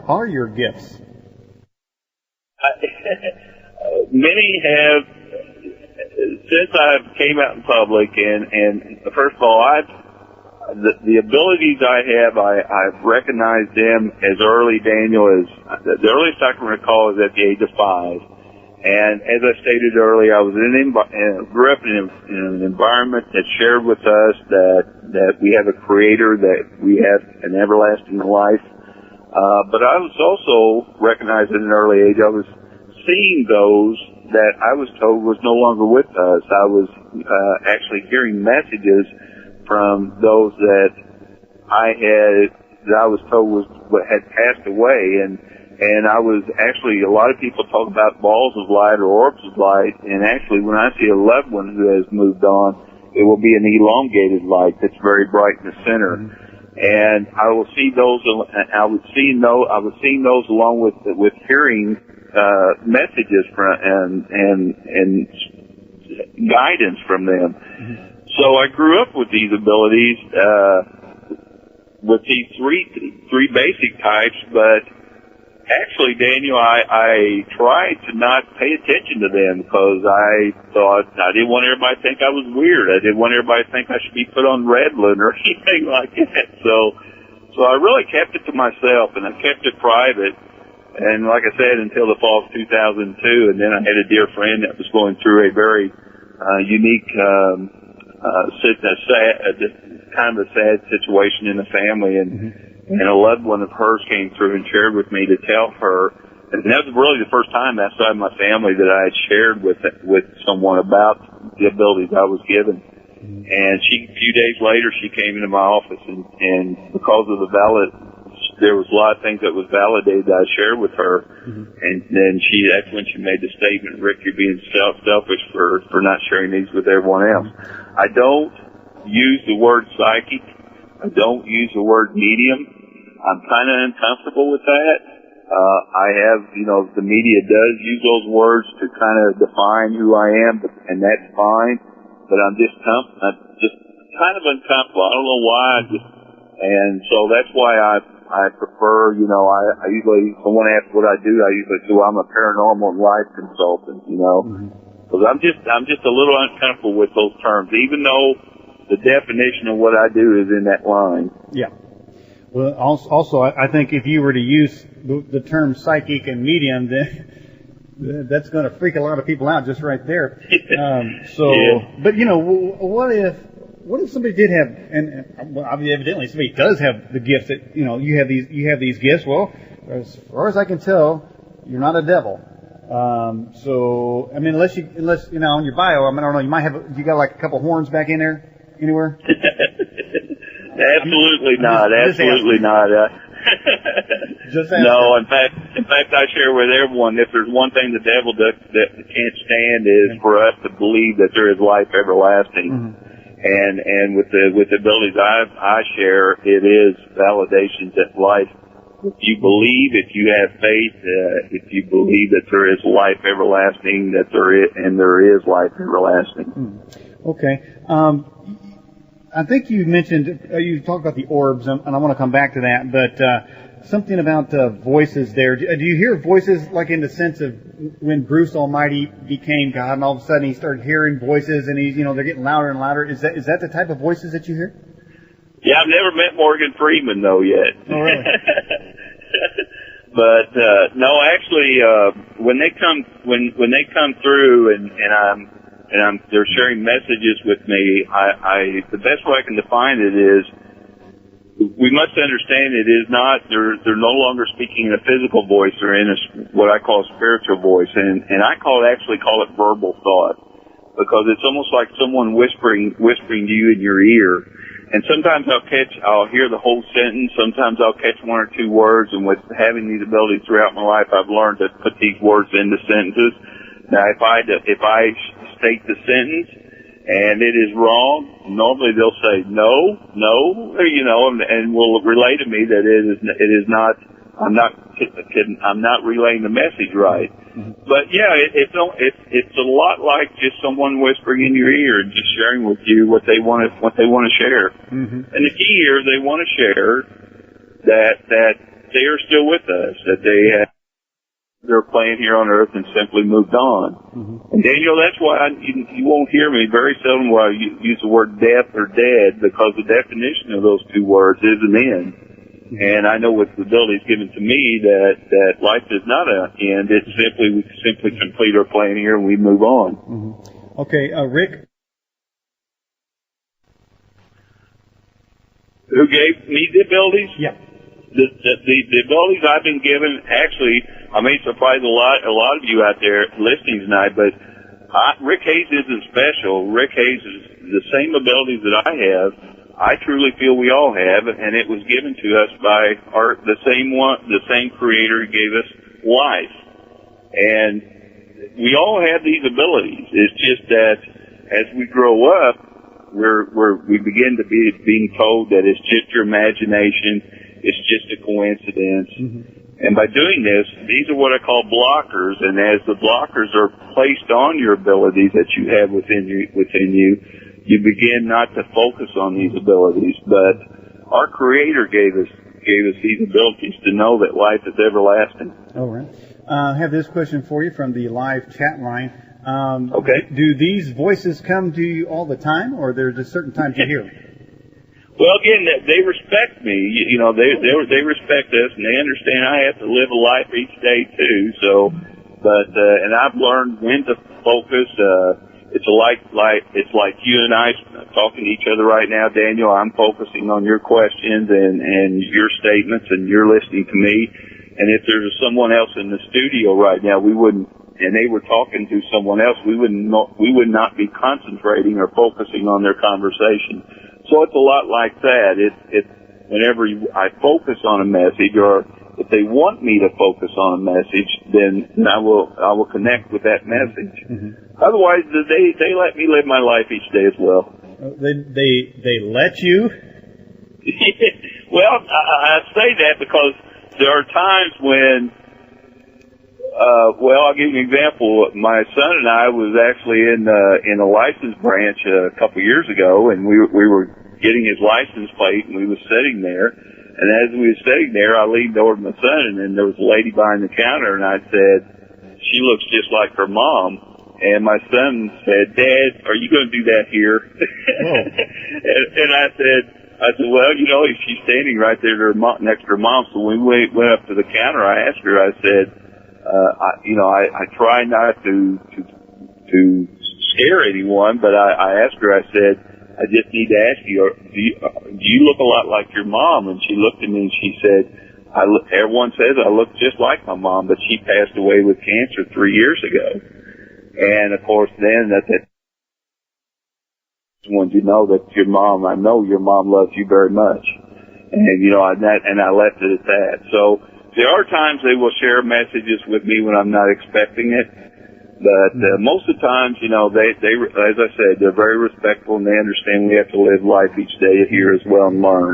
What are your gifts? Many have, since I came out in public, and first of all, the abilities I have, I've recognized them as early, Daniel, as the earliest I can recall is at the age of 5. And as I stated earlier, I was grew up in an environment that shared with us that we have a creator, that we have an everlasting life. But I was also recognized at an early age, I was seeing those that I was told was no longer with us. I was actually hearing messages from those that I was told had passed away, and I was actually, a lot of people talk about balls of light or orbs of light, and actually when I see a loved one who has moved on, it will be an elongated light that's very bright in the center. And I will see those, I was seeing those along with hearing messages from and guidance from them. So I grew up with these abilities, with these three basic types, but actually, Daniel, I tried to not pay attention to them because I thought I didn't want everybody to think I was weird. I didn't want everybody to think I should be put on Redland or anything like that. So I really kept it to myself, and I kept it private. And like I said, until the fall of 2002, and then I had a dear friend that was going through a very unique, kind of a sad situation in the family, and a loved one of hers came through and shared with me to tell her, and that was really the first time outside my family that I had shared with someone about the abilities I was given. And a few days later, she came into my office, and because of there was a lot of things that was validated that I shared with her, and then that's when she made the statement, "Rick, you're being selfish for not sharing these with everyone else." I don't use the word psychic. I don't use the word medium. I'm kind of uncomfortable with that. I have, the media does use those words to kind of define who I am, and that's fine. But I'm just kind of uncomfortable. I don't know why. And so that's why I prefer, I usually, if someone asks what I do, I usually say, well, I'm a paranormal and life consultant, because I'm just a little uncomfortable with those terms, even though the definition of what I do is in that line. Yeah. Well, also, I think if you were to use the term psychic and medium, then that's going to freak a lot of people out just right there. But what if somebody did have, and evidently somebody does have the gifts that you have these gifts. Well, as far as I can tell, you're not a devil. So I mean, unless on your bio, I don't know, you got like a couple horns back in there anywhere? Absolutely not. Absolutely not. No, in fact, I share with everyone, if there's one thing the devil that can't stand is for us to believe that there is life everlasting. And with the abilities I share, it is validation that life, if you believe, if you have faith, if you believe that there is life everlasting, that there is life everlasting. Okay. I think you mentioned, you talked about the orbs, and I want to come back to that, but something about voices there. Do you hear voices like in the sense of when Bruce Almighty became God and all of a sudden he started hearing voices and they're getting louder and louder? Is that the type of voices that you hear? Yeah, I've never met Morgan Freeman though yet. Oh, really? But no, actually, when they come through and they're sharing messages with me, the best way I can define it is, we must understand it is not, they're no longer speaking in a physical voice, they're in what I call a spiritual voice, and I actually call it verbal thought, because it's almost like someone whispering to you in your ear. And sometimes I'll hear the whole sentence, sometimes I'll catch one or two words, and with having these abilities throughout my life, I've learned to put these words into sentences. Now, if I state the sentence and it is wrong, normally they'll say no, and will relay to me that it is not. I'm not relaying the message right. But yeah, it's a lot like just someone whispering in your ear and just sharing with you what they want to share. And the key here, they want to share that they are still with us, that they're playing here on Earth and simply moved on. Mm-hmm. And Daniel, that's why you won't hear me very seldom where I use the word death or dead, because the definition of those two words is an end. Mm-hmm. And I know with the abilities given to me that life is not an end. It's we simply complete our plan here and we move on. Mm-hmm. Okay, Rick. Who gave me the abilities? Yeah. The abilities I've been given, actually, I may surprise a lot of you out there listening tonight, but Rick Hayes isn't special. Rick Hayes is the same abilities that I have. I truly feel we all have, and it was given to us by the same creator who gave us life. And we all have these abilities. It's just that as we grow up, we begin to being told that it's just your imagination, it's just a coincidence. Mm-hmm. And by doing this, these are what I call blockers, and as the blockers are placed on your abilities that you have within you, you begin not to focus on these abilities. But our Creator gave us these abilities to know that life is everlasting. All right. I have this question for you from the live chat line. Okay. Do these voices come to you all the time, or there's just certain times you hear them? Well, again, they respect me. You know, they respect us, and they understand I have to live a life each day too. So, and I've learned when to focus. It's like you and I talking to each other right now, Daniel. I'm focusing on your questions and your statements, and you're listening to me. And if there's someone else in the studio right now, and they were talking to someone else, we would not be concentrating or focusing on their conversation. So it's a lot like that. It's whenever I focus on a message, or if they want me to focus on a message, then I will connect with that message. Mm-hmm. Otherwise, they let me live my life each day as well. They let you? Well, I say that because there are times when. Well, I'll give you an example. My son and I was actually in a license branch a couple years ago, and we were getting his license plate, and we were sitting there. And as we were sitting there, I leaned over to my son, and there was a lady behind the counter, and I said, "She looks just like her mom." And my son said, "Dad, are you going to do that here?" Oh. and I said, "Well, you know, she's standing right there next to her mom." So when we went up to the counter, I asked her. I said. I try not to scare anyone, but I asked her, I said, I just need to ask you, do you look a lot like your mom? And she looked at me and she said, everyone says I look just like my mom, but she passed away with cancer 3 years ago. And of course then that when you know that your mom, I know your mom loves you very much. And I left it at that. So, there are times they will share messages with me when I'm not expecting it, but most of the times, they, as I said, they're very respectful and they understand we have to live life each day here as well and learn.